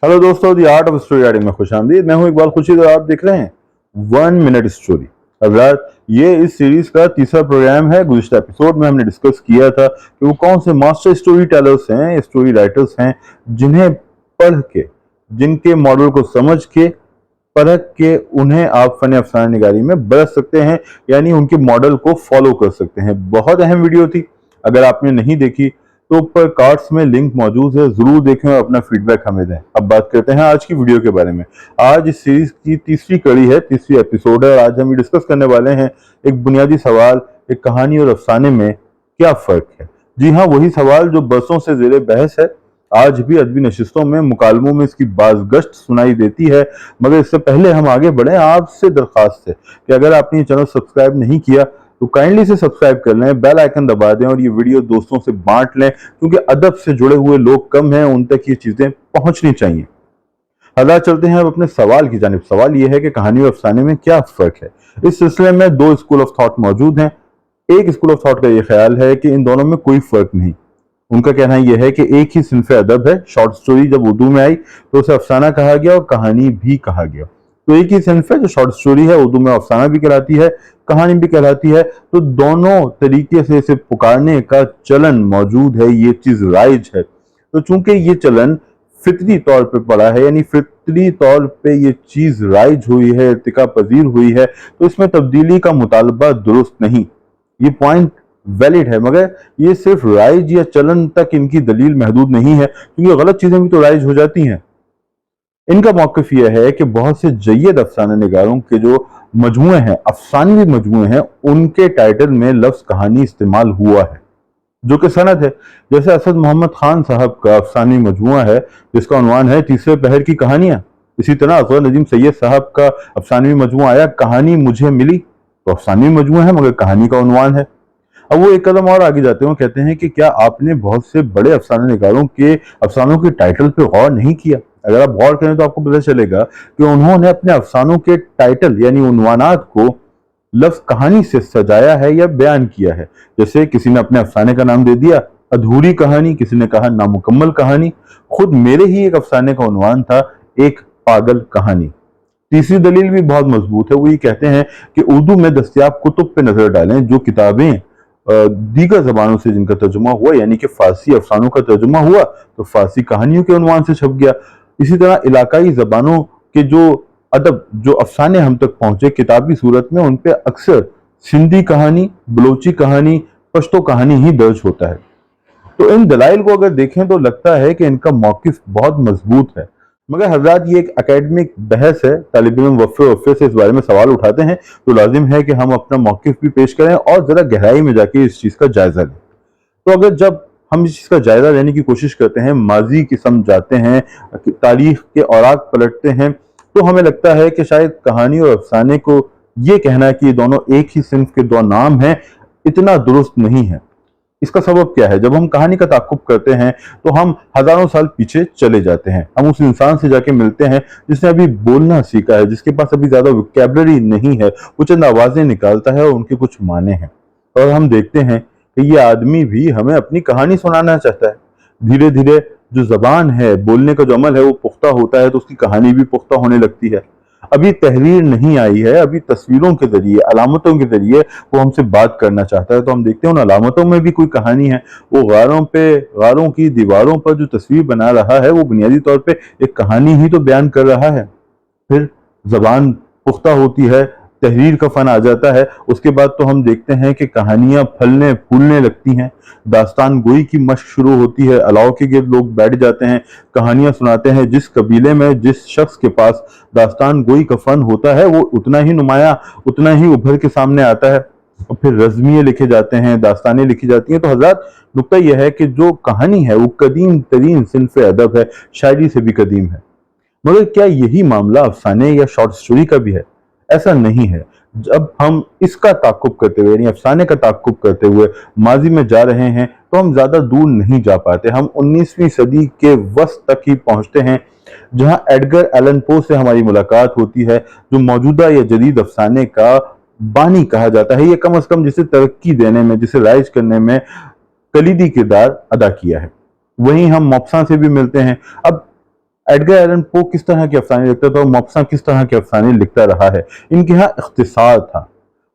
Hello दोस्तों, दी art of story writing में खुश आमदीद। मैं हूं इकबाल खुर्शीद और आप देख रहे हैं 1 मिनट स्टोरी। हज़रात, ये इस सीरीज का तीसरा प्रोग्राम है। गुज़िश्ता एपिसोड में हमने डिस्कस किया था कि वो कौन से मास्टर स्टोरी टेलर्स हैं, स्टोरी राइटर्स हैं, जिन्हें पढ़ के, जिनके मॉडल को समझ के, परख के उन्हें आप फन अफसाना निगारी में बरत सकते हैं, यानी उनके मॉडल को फॉलो कर सकते हैं। बहुत अहम वीडियो थी। अगर आपने नहीं देखी तो ऊपर कार्ड्स में लिंक मौजूद है, जरूर देखें और अपना फीडबैक हमें दें। अब बात करते हैं आज की वीडियो के बारे में। आज इस सीरीज की तीसरी कड़ी है, तीसरी एपिसोड है और आज हम ये डिस्कस करने वाले हैं एक बुनियादी सवाल, एक कहानी और अफसाने में क्या फर्क है। जी हाँ, वही सवाल जो बरसों से जेरे बहस है। आज भी अदबी नशिस्तों में, मुकालमों में इसकी बाज़गश्त सुनाई देती है। मगर इससे पहले हम आगे बढ़े, आपसे दरख्वास्त है कि अगर आपने ये चैनल सब्सक्राइब नहीं किया तो काइंडली से सब्सक्राइब कर लें, बेल आइकन दबा दें और ये वीडियो दोस्तों से बांट लें, क्योंकि अदब से जुड़े हुए लोग कम हैं, उन तक ये चीजें पहुंचनी चाहिए। हला चलते हैं अब अपने सवाल की जानिब। सवाल यह है कि कहानी और अफसाने में क्या फर्क है। इस सिलसिले में दो स्कूल ऑफ थॉट मौजूद हैं। एक स्कूल ऑफ थॉट का यह ख्याल है कि इन दोनों में कोई फर्क नहीं। उनका कहना यह है कि एक ही सिनफ अदब है। शॉर्ट स्टोरी जब उर्दू में आई तो उसे अफसाना कहा गया और कहानी भी कहा गया। तो एक ही सिनफ है जो शॉर्ट स्टोरी है, उर्दू में अफसाना भी कहलाती है, कहानी भी कहलाती है। तो दोनों तरीके से इसे पुकारने का चलन मौजूद है, ये चीज राइज है। तो चूंकि ये चलन फितरी तौर पे पड़ा है, यानी फितरी तौर पे ये चीज राइज हुई है, इर्तिका पजीर हुई है, तो इसमें तब्दीली का मुतालबा दुरुस्त नहीं। ये पॉइंट वैलिड है, मगर ये सिर्फ राइज या चलन तक इनकी दलील महदूद नहीं है, क्योंकि गलत चीजें भी तो राइज हो जाती हैं। इनका मौक़िफ़ यह है कि बहुत से जय्यद अफसाना निगारों के जो मजमूए हैं, अफसानवी मजमूए हैं, उनके टाइटल में लफ्ज कहानी इस्तेमाल हुआ है, जो कि सनद है। जैसे असद मोहम्मद खान साहब का अफसानी मजमुआ है जिसका उन्वान है तीसरे पहर की कहानियां। इसी तरह अजहर नजीम सैयद साहब का अफसानवी मजमुआ आया कहानी मुझे मिली, तो अफसानवी मजमुआ है मगर कहानी का उन्वान है। अब वो एक कदम और आगे जाते हैं, कहते हैं कि क्या आपने बहुत से बड़े अफसाना निगारों के अफसानों के टाइटल पे गौर नहीं किया। अगर आप गौर करें तो आपको पता चलेगा कि उन्होंने अपने अफसानों के टाइटल यानी उन्वानात को लफ्ज कहानी से सजाया है या बयान किया है। जैसे किसी ने अपने अफसाने का नाम दे दिया अधूरी कहानी, किसी ने कहा नामुकम्मल कहानी। खुद मेरे ही एक अफसाने का उन्वान था एक पागल कहानी। तीसरी दलील भी बहुत मजबूत है। वो ये कहते हैं कि उर्दू में दस्तयाब कुतुब पे नजर डालें, जो किताबें दीगर जबानों से जिनका तर्जुमा हुआ, यानी कि फारसी अफसानों का तर्जुमा हुआ तो फारसी कहानियों के उन्वान से छप गया। इसी तरह इलाकाई जबानों के जो अदब, जो अफसाने हम तक पहुंचे किताबी सूरत में, उन पे अक्सर सिंधी कहानी, बलोची कहानी, पश्तो कहानी ही दर्ज होता है। तो इन दलाइल को अगर देखें तो लगता है कि इनका मौकिफ बहुत मजबूत है। मगर हजरात, ये एक एकेडमिक बहस है। तालिब इल्म वफ़े से इस बारे में सवाल उठाते हैं तो लाजिम है कि हम अपना मौकिफ भी पेश करें और जरा गहराई में जाके इस चीज का जायजा लें। तो अगर जब हम इस चीज का जायजा लेने की कोशिश करते हैं, माजी की समझ जाते हैं, तारीख के औराक पलटते हैं, तो हमें लगता है कि शायद कहानी और अफसाने को ये कहना कि ये दोनों एक ही सिंफ के दो नाम हैं, इतना दुरुस्त नहीं है। इसका सबब क्या है? जब हम कहानी का ताक़ुब करते हैं तो हम हजारों साल पीछे चले जाते हैं। हम उस इंसान से जाके मिलते हैं जिसने अभी बोलना सीखा है, जिसके पास अभी ज्यादा वोकैबुलरी नहीं है, वो चंद आवाजें निकालता है और उनके कुछ माने हैं, और हम देखते हैं कि ये आदमी भी हमें अपनी कहानी सुनाना चाहता है। धीरे धीरे जो जबान है, बोलने का जो अमल है, वो पुख्ता होता है तो उसकी कहानी भी पुख्ता होने लगती है। अभी तहरीर नहीं आई है, अभी तस्वीरों के जरिए, अलामतों के जरिए वो हमसे बात करना चाहता है, तो हम देखते हैं उन अलामतों में भी कोई कहानी है। वो गारों पे, गारों की दीवारों पर जो तस्वीर बना रहा है, वो बुनियादी तौर पे एक कहानी ही तो बयान कर रहा है। फिर जबान पुख्ता होती है, तहरीर का फन आ जाता है, उसके बाद तो हम देखते हैं कि कहानियां फलने फूलने लगती हैं, दास्तान गोई की मशक शुरू होती है, अलाव के गिर्द लोग बैठ जाते हैं, कहानियां सुनाते हैं। जिस कबीले में, जिस शख्स के पास दास्तान गोई का फन होता है, वो उतना ही नुमाया, उतना ही उभर के सामने आता है। और फिर रज़्मिये लिखे जाते हैं, दास्तानें लिखी जाती हैं। तो हज़रात, नुक्ता यह है कि जो कहानी है वो कदीम तरीन सिनफ अदब है, शायरी से भी कदीम है। मगर क्या यही मामला अफसाने या शॉर्ट स्टोरी का भी है? ऐसा नहीं है। जब हम इसका ताक़ुब करते हुए, यानी अफसाने का ताक़ुब करते हुए माजी में जा रहे हैं तो हम ज्यादा दूर नहीं जा पाते। हम 19वीं सदी के वस्त तक ही पहुंचते हैं, जहां एडगर एलन पो से हमारी मुलाकात होती है, जो मौजूदा या जदीद अफसाने का बानी कहा जाता है, या कम अज कम जिसे तरक्की देने में, जिसे राइज करने में कलीदी किरदार अदा किया है। वहीं हम मॉप्सा से भी मिलते हैं। अब ایڈگر ایلن پو کس طرح کے افسانے لکھتا تھا اور موپسا کس طرح کے افسانے لکھتا رہا ہے، ان کے ہاں اختصار تھا۔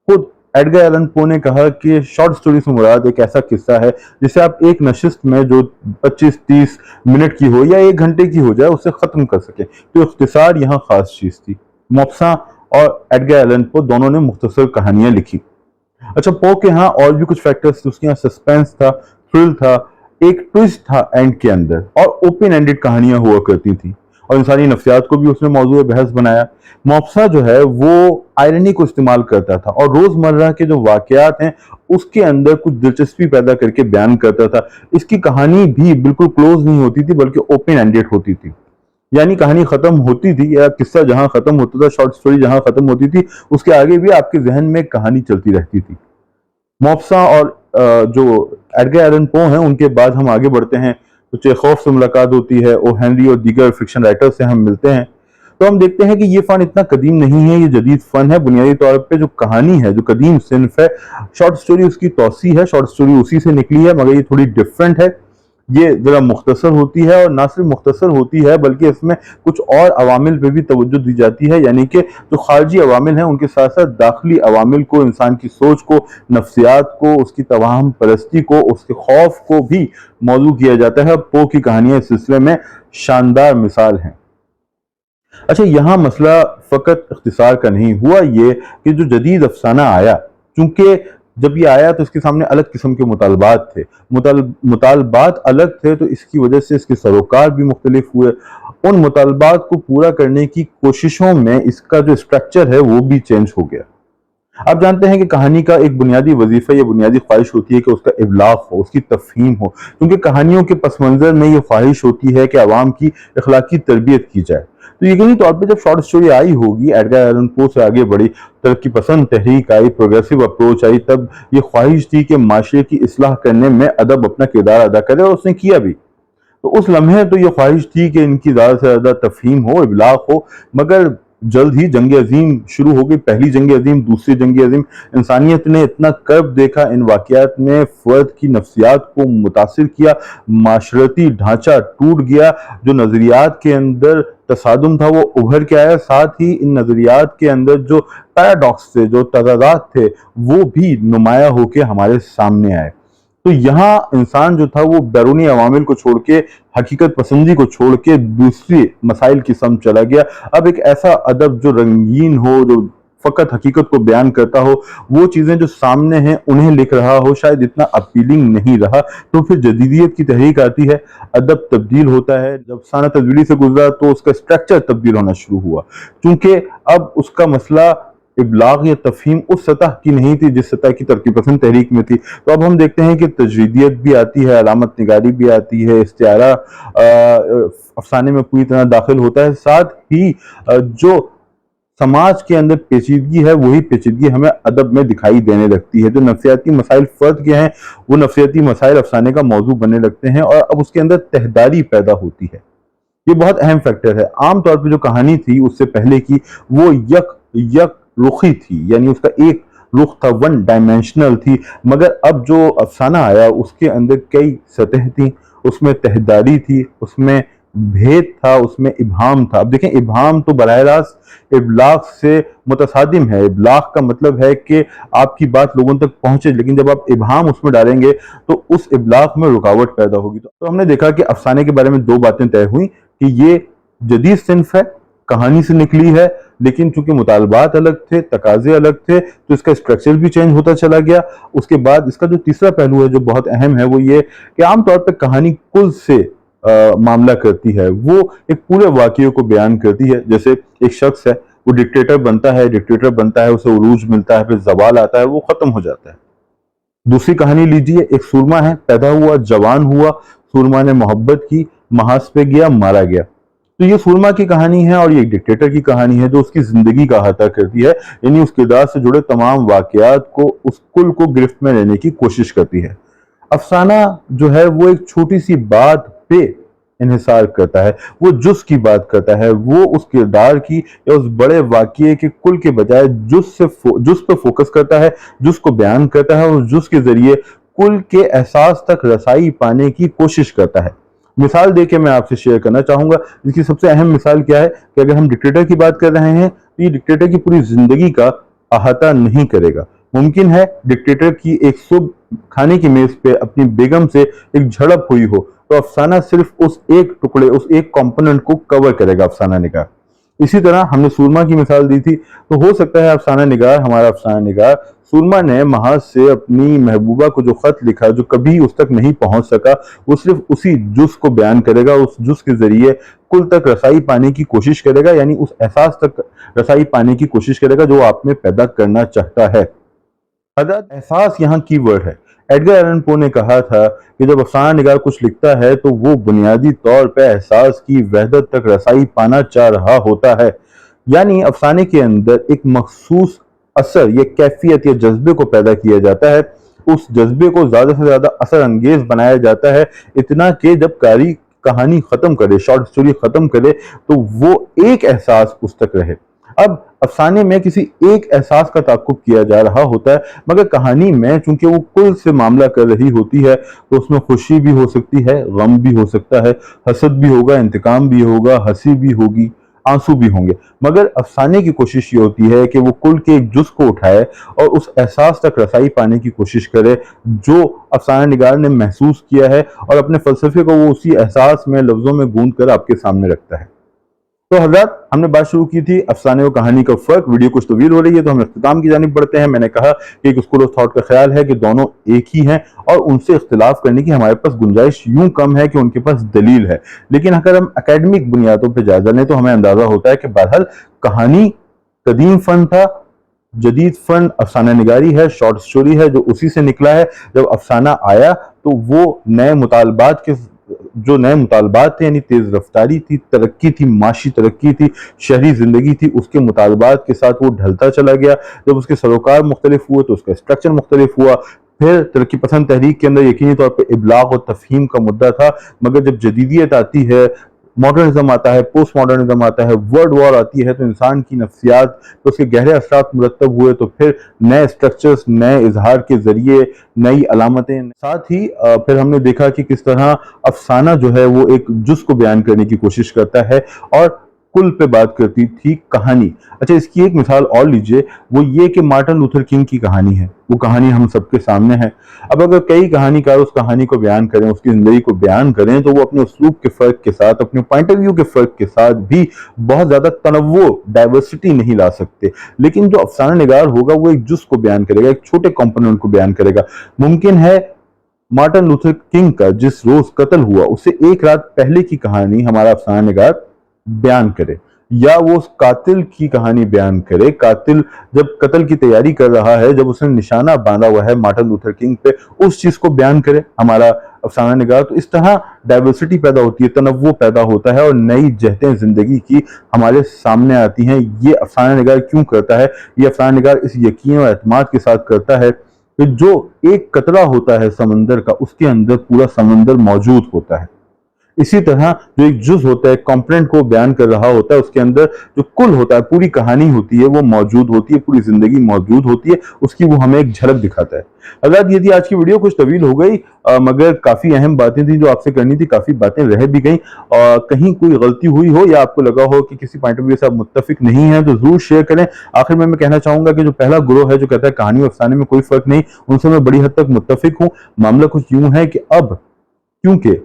خود ایڈگر ایلن پو نے کہا کہ شارٹ سٹوری سے مراد ایک ایسا قصہ ہے جسے آپ ایک نشست میں جو 25-30 منٹ کی ہو یا 1 گھنٹے کی ہو جائے اسے ختم کر سکیں، تو اختصار یہاں خاص چیز تھی۔ موپسا اور ایڈگر ایلن پو دونوں نے مختصر کہانیاں لکھی۔ اچھا، پو کے ہاں اور بھی کچھ فیکٹرز تھے، اس کے ہاں سسپینس تھا، تھرل تھا، ایک ٹویسٹ تھا اینڈ کے اندر، اور اوپن اینڈڈ کہانیاں ہوا کرتی تھیں، اور انسانی نفسیات کو بھی اس نے موضوع بحث بنایا۔ موپسا جو ہے وہ آئرنی کو استعمال کرتا تھا اور روزمرہ کے جو واقعات ہیں اس کے اندر کچھ دلچسپی پیدا کر کے بیان کرتا تھا۔ اس کی کہانی بھی بالکل کلوز نہیں ہوتی تھی بلکہ اوپن اینڈڈ ہوتی تھی، یعنی کہانی ختم ہوتی تھی یا قصہ جہاں ختم ہوتا تھا، شارٹ سٹوری جہاں ختم ہوتی تھی، اس کے آگے بھی آپ کے ذہن میں کہانی چلتی رہتی تھی۔ موپسا اور جو ایڈگر ایلن پو ہیں ان کے بعد ہم آگے بڑھتے ہیں تو چیخوف سے ملاقات ہوتی ہے، او ہنری اور دیگر فکشن رائٹر سے ہم ملتے ہیں، تو ہم دیکھتے ہیں کہ یہ فن اتنا قدیم نہیں ہے، یہ جدید فن ہے۔ بنیادی طور پہ جو کہانی ہے، جو قدیم صنف ہے، شارٹ سٹوری اس کی توسیع ہے، شارٹ سٹوری اسی سے نکلی ہے، مگر یہ تھوڑی ڈیفرنٹ ہے، یہ ذرا مختصر ہوتی ہے، اور نہ صرف مختصر ہوتی ہے بلکہ اس میں کچھ اور عوامل پہ بھی توجہ دی جاتی ہے، یعنی کہ جو خارجی عوامل ہیں ان کے ساتھ ساتھ داخلی عوامل کو، انسان کی سوچ کو، نفسیات کو، اس کی توہم پرستی کو، اس کے خوف کو بھی موضوع کیا جاتا ہے۔ پو کی کہانیاں اس سلسلے میں شاندار مثال ہیں۔ اچھا، یہاں مسئلہ فقط اختصار کا نہیں ہوا، یہ کہ جو جدید افسانہ آیا، چونکہ جب یہ آیا تو اس کے سامنے الگ قسم کے مطالبات تھے، مطالبات الگ تھے، تو اس کی وجہ سے اس کے سروکار بھی مختلف ہوئے۔ ان مطالبات کو پورا کرنے کی کوششوں میں اس کا جو اسٹرکچر ہے وہ بھی چینج ہو گیا۔ آپ جانتے ہیں کہ کہانی کا ایک بنیادی وظیفہ یا بنیادی خواہش ہوتی ہے کہ اس کا ابلاغ ہو، اس کی تفہیم ہو، کیونکہ کہانیوں کے پس منظر میں یہ خواہش ہوتی ہے کہ عوام کی اخلاقی تربیت کی جائے۔ تو یقینی طور پہ جب شارٹ سٹوری آئی ہوگی، ایڈگر ایلن پو سے آگے بڑھی، ترقی پسند تحریک آئی، پروگریسو اپروچ آئی، تب یہ خواہش تھی کہ معاشرے کی اصلاح کرنے میں ادب اپنا کردار ادا کرے، اور اس نے کیا بھی۔ تو اس لمحے تو یہ خواہش تھی کہ ان کی زیادہ سے زیادہ تفہیم ہو، ابلاغ ہو، مگر جلد ہی جنگ عظیم شروع ہو گئی، پہلی جنگ عظیم، دوسری جنگ عظیم۔ انسانیت نے اتنا کرب دیکھا، ان واقعات نے فرد کی نفسیات کو متاثر کیا، معاشرتی ڈھانچہ ٹوٹ گیا، جو نظریات کے اندر تصادم تھا وہ ابھر کے آیا، ساتھ ہی ان نظریات کے اندر جو پیراڈاکس تھے، جو تضادات تھے، وہ بھی نمایاں ہو کے ہمارے سامنے آئے۔ تو یہاں انسان جو تھا وہ بیرونی عوامل کو چھوڑ کے، حقیقت پسندی کو چھوڑ کے دوسری مسائل کی سمت چلا گیا۔ اب ایک ایسا ادب جو رنگین ہو، جو فقط حقیقت کو بیان کرتا ہو، وہ چیزیں جو سامنے ہیں انہیں لکھ رہا ہو، شاید اتنا اپیلنگ نہیں رہا۔ تو پھر جدیدیت کی تحریک آتی ہے، ادب تبدیل ہوتا ہے۔ جب افسانہ تبدیلی سے گزرا تو اس کا اسٹرکچر تبدیل ہونا شروع ہوا، چونکہ اب اس کا مسئلہ ابلاغ یا تفہیم اس سطح کی نہیں تھی جس سطح کی ترقی پسند تحریک میں تھی۔ تو اب ہم دیکھتے ہیں کہ تجریدیت بھی آتی ہے، علامت نگاری بھی آتی ہے، استعارہ افسانے میں پوری طرح داخل ہوتا ہے، ساتھ ہی جو سماج کے اندر پیچیدگی ہے وہی پیچیدگی ہمیں ادب میں دکھائی دینے لگتی ہے۔ جو نفسیاتی مسائل فرد کے ہیں وہ نفسیاتی مسائل افسانے کا موضوع بننے لگتے ہیں، اور اب اس کے اندر تہداری پیدا ہوتی ہے۔ یہ بہت اہم فیکٹر ہے۔ عام طور پہ جو کہانی تھی اس سے پہلے کی، وہ یک رخی تھی، یعنی اس کا ایک رخ تھا، ون ڈائمینشنل تھی، مگر اب جو افسانہ آیا اس کے اندر کئی سطح تھیں، اس میں تہداری تھی، اس میں بھید تھا، اس میں ابہام تھا۔ اب دیکھیں، ابہام تو براہ راست ابلاغ سے متصادم ہے۔ ابلاغ کا مطلب ہے کہ آپ کی بات لوگوں تک پہنچے، لیکن جب آپ ابہام اس میں ڈالیں گے تو اس ابلاغ میں رکاوٹ پیدا ہوگی۔ تو ہم نے دیکھا کہ افسانے کے بارے میں 2 باتیں طے ہوئیں کہ یہ جدید صنف ہے، کہانی سے نکلی ہے، لیکن چونکہ مطالبات الگ تھے، تقاضے الگ تھے، تو اس کا اسٹرکچر بھی چینج ہوتا چلا گیا۔ اس کے بعد اس کا جو تیسرا پہلو ہے جو بہت اہم ہے وہ یہ کہ عام طور پہ کہانی کل سے معاملہ کرتی ہے، وہ ایک پورے واقعے کو بیان کرتی ہے۔ جیسے ایک شخص ہے، وہ ڈکٹیٹر بنتا ہے، اسے عروج ملتا ہے، پھر زوال آتا ہے، وہ ختم ہو جاتا ہے۔ دوسری کہانی لیجئے، ایک سورما ہے، پیدا ہوا، جوان ہوا، سورما نے محبت کی، محاذ پہ گیا، مارا گیا۔ تو یہ سورما کی کہانی ہے، اور یہ ایک ڈکٹیٹر کی کہانی ہے جو اس کی زندگی کا احاطہ کرتی ہے، یعنی اس کردار سے جڑے تمام واقعات کو، اس کل کو گرفت میں لینے کی کوشش کرتی ہے۔ افسانہ جو ہے وہ ایک چھوٹی سی بات پہ انحصار کرتا ہے، وہ جز کی بات کرتا ہے، وہ اس کردار کی یا اس بڑے واقعے کے کل کے بجائے جز پہ فوکس کرتا ہے، جز کو بیان کرتا ہے، اور جز کے ذریعے کل کے احساس تک رسائی پانے کی کوشش کرتا ہے۔ مثال दे के मैं आपसे शेयर करना चाहूंगा। इसकी सबसे अहम मिसाल क्या है कि अगर हम डिक्टेटर की बात कर रहे हैं तो ये डिक्टेटर की पूरी जिंदगी का अहाता नहीं करेगा। मुमकिन है डिक्टेटर की एक सुबह खाने की मेज पे अपनी बेगम से एक झड़प हुई हो तो अफसाना सिर्फ उस एक टुकड़े, उस एक कंपोनेंट को कवर करेगा अफसाना निगार। इसी तरह हमने सूरमा की मिसाल दी थी, तो हो सकता है अफसाना निगार, हमारा अफसाना निगार सूरमा ने महाज से अपनी महबूबा को जो खत लिखा जो कभी उस तक नहीं पहुंच सका, वो सिर्फ उसी जुज को बयान करेगा, उस जुज के जरिए कुल तक रसाई पाने की कोशिश करेगा, यानी उस एहसास तक रसाई पाने की कोशिश करेगा जो आप में पैदा करना चाहता है। एहसास यहाँ की वर्ड है। एडगर एलन पो ने कहा था कि जब अफसाना निगार कुछ लिखता है तो वो बुनियादी तौर पर एहसास की वहदत तक रसाई पाना चाह रहा होता है, यानी अफसाने के अंदर एक मखसूस असर या कैफियत या जज्बे को पैदा किया जाता है। उस जज्बे को ज्यादा से ज्यादा असर अंगेज बनाया जाता है, इतना कि जब कारी कहानी खत्म करे, शॉर्ट स्टोरी खत्म करे, तो वो एक एहसास उस तक रहे। अब अफसाने में किसी एक एहसास का ताक़ुब किया जा रहा होता है, मगर कहानी में चूंकि वो कुल से मामला कर रही होती है तो उसमें खुशी भी हो सकती है, गम भी हो सकता है, हसद भी होगा, इंतकाम भी होगा, हंसी भी होगी, आंसू भी होंगे। मगर अफसाने की कोशिश ये होती है कि वो कुल के एक जुज को उठाए और उस एहसास तक रसाई पाने की कोशिश करे जो अफसाना निगार ने महसूस किया है, और अपने फलसफे को वो उसी एहसास में लफ्जों में गूंद कर आपके सामने रखता है। तो हज़रात, हमने बात शुरू की थी अफसाने और कहानी का फर्क। वीडियो कुछ तवील हो रही है तो हम इख्तिताम की जानिब बढ़ते हैं। मैंने कहा कि एक स्कूल ऑफ थॉट का ख्याल है कि दोनों एक ही हैं और उनसे इख्तिलाफ करने की हमारे पास गुंजाइश यूं कम है कि उनके पास दलील है, लेकिन अगर हम एकेडमिक बुनियादों पर जायजा लें तो हमें अंदाजा होता है कि बहरहाल कहानी कदीम फन था, जदीद फन अफसाना निगारी है, शॉर्ट स्टोरी है जो उसी से निकला है। जब अफसाना आया तो वो नए मुतालबात के जो नए मुतालबात थे, यानी तेज रफ्तारी थी, तरक्की थी, माशी तरक्की थी, शहरी जिंदगी थी, उसके मुतालबात के साथ वो ढलता चला गया। जब उसके सरोकार मुख्तलिफ हुए तो उसका स्ट्रक्चर मुख्तलिफ हुआ। फिर तरक्की पसंद तहरीक के अंदर यकीनी तौर पर इबलाग और तफहीम का मुद्दा था, मगर जब जदीदियत आती है, मॉडर्निज्म आता है, पोस्ट मॉडर्निज्म आता है, वर्ल्ड वॉर आती है, तो इंसान की नफ्सियात तो उसके गहरे असरात मुरतब हुए। तो फिर नए स्ट्रक्चर्स, नए इजहार के जरिए नई अलामतें, साथ ही फिर हमने देखा कि किस तरह अफसाना जो है वो एक जुज को बयान करने की कोशिश करता है और कुल पे बात करती थी कहानी। अच्छा, इसकी एक मिसाल और लीजिए, वो ये कि मार्टिन लूथर किंग की कहानी है। वो कहानी हम सबके सामने है। अब अगर कई कहानीकार उस कहानी को बयान करें, उसकी जिंदगी को बयान करें, तो वो अपने उसलूब के फर्क के साथ, अपने पॉइंट ऑफ व्यू के फर्क के साथ भी बहुत ज्यादा तनव्वु, डाइवर्सिटी नहीं ला सकते। लेकिन जो अफसाना निगार होगा वो एक जुज को बयान करेगा, एक छोटे कंपोनेंट को बयान करेगा। मुमकिन है मार्टिन लूथर किंग का जिस रोज कत्ल हुआ उससे एक रात पहले की कहानी हमारा अफसाना निगार बयान करे, या वो उस कातिल की कहानी बयान करे। कातिल जब कत्ल की तैयारी कर रहा है, जब उसने निशाना बांधा हुआ है मार्टिन लूथर किंग पे, उस चीज को बयान करे हमारा अफसाना निगार। तो इस तरह डाइवर्सिटी पैदा होती है, तनव्वु पैदा होता है और नई जहतें जिंदगी की हमारे सामने आती हैं। ये अफसाना निगार क्यों करता है? ये अफसाना निगार इस यकीन और एतमाद के साथ करता है कि जो एक कतरा होता है समंदर का, उसके अंदर पूरा समंदर मौजूद होता है। इसी तरह जो एक जुज होता है, कंपोनेंट को बयान कर रहा होता है, उसके अंदर जो कुल होता है, पूरी कहानी होती है, वो मौजूद होती है, पूरी जिंदगी मौजूद होती है, उसकी वो हमें एक झलक दिखाता है। अगर ये थी आज की वीडियो, कुछ तवील हो गई मगर काफी अहम बातें थी जो आपसे करनी थी, काफी बातें रह भी गई। कहीं कोई गलती हुई हो या आपको लगा हो कि किसी पॉइंट ऑफ व्यू से आप मुत्तफिक नहीं है तो जरूर शेयर करें। आखिर में मैं कहना चाहूंगा कि जो पहला ग्रोह है जो कहता है कहानी और अफसाने में कोई फर्क नहीं, उनसे मैं बड़ी हद तक मुत्तफिक हूँ। मामला कुछ यूं है कि अब क्योंकि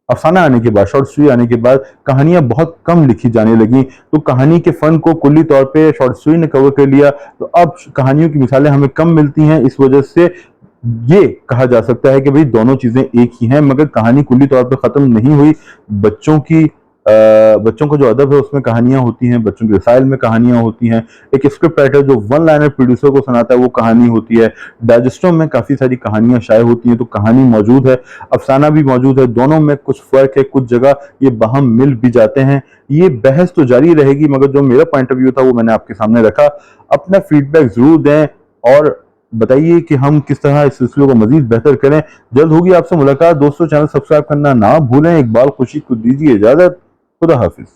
अफसाना आने के बाद, शॉर्ट स्टोरी आने के बाद कहानियां बहुत कम लिखी जाने लगी, तो कहानी के फन को कुल्ली तौर पे शॉर्ट स्टोरी ने कवर कर लिया। तो अब कहानियों की मिसालें हमें कम मिलती हैं। इस वजह से ये कहा जा सकता है कि भाई दोनों चीजें एक ही हैं, मगर कहानी कुल्ली तौर पे खत्म नहीं हुई। बच्चों का जो अदब है उसमें कहानियां होती हैं, बच्चों के रसाइल में कहानियां होती हैं। एक स्क्रिप्ट राइटर जो वन लाइनर प्रोड्यूसर को सुनाता है वो कहानी होती है। डाइजेस्टों में काफी सारी कहानियां शाये होती हैं, तो कहानी मौजूद है, अफसाना भी मौजूद है। दोनों में कुछ फर्क है, कुछ जगह ये बाहम मिल भी जाते हैं। ये बहस तो जारी रहेगी, मगर जो मेरा पॉइंट ऑफ व्यू था वो मैंने आपके सामने रखा। अपना फीडबैक जरूर दें और बताइए कि हम किस तरह इस सिलसिले को मजीद बेहतर करें। जल्द होगी आपसे मुलाकात। दोस्तों, चैनल सब्सक्राइब करना ना भूलें। इकबाल खुशी को दीजिए इजाजत। खुदा हाफिज।